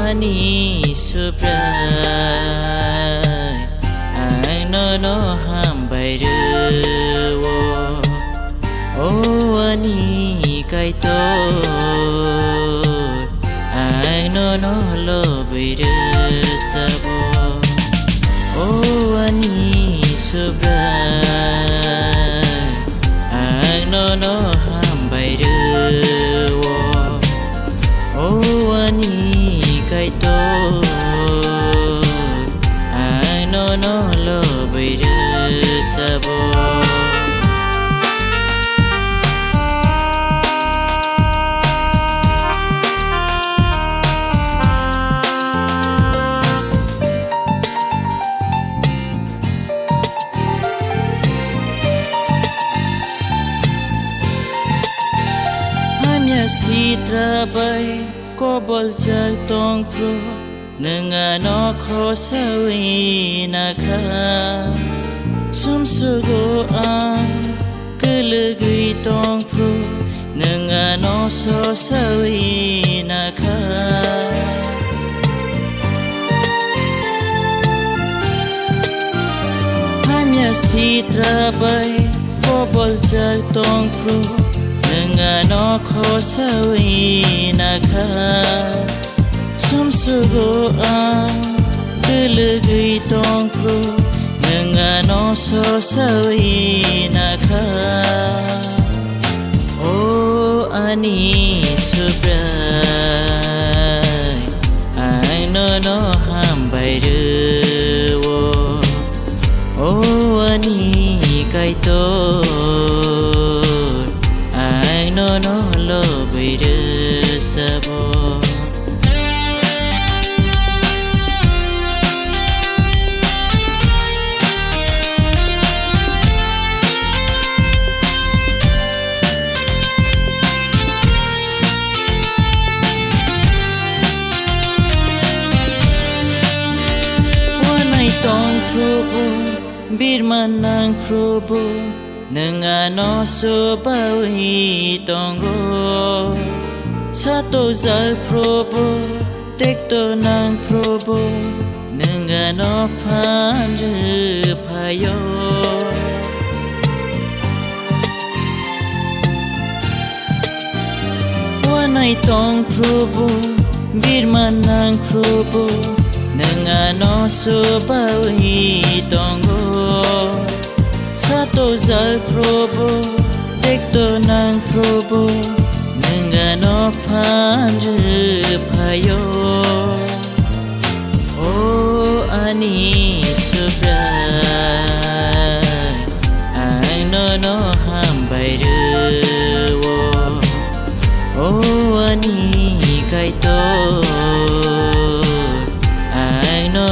ani surprise anh no ham bay đưa oh ani kai to anh no lo bay đưa sabo oh ani surprise anh no ham bay đưa oh ani kai to anh no lo bay đưa sabo si trabai ko bol jak tong pro nanga no kho sawi na kha sum su go an kelegi tong pro nanga no so sawi na kha hamya si trabai ko bol jak tong pro nanga no kho sawi na kha sum su go an kelegi tong pro nanga no so sawi na kha oh ani surprise I no ham bay đưa oh ani kai to no lo bay đưa sabo wanai tong probo bir manang probo nanga no so bawi tongo sato zal probo tekto nang probo nanga no phanju phayo wanai tong probo birman nang probo nanga no so bawi tongo sato zal probo tekto nang probo nanga no phanju phayo oh ani surprise anh no ham bay đưa oh ani kai to anh no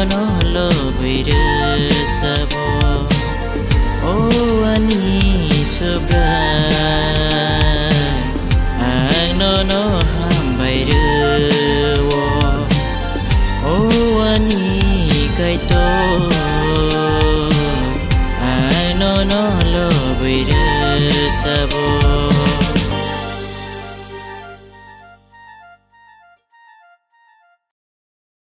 lo bay đưa sabo oh ani surprise anh no ham bay đưa oh ani kai to anh no lo bay đưa sabo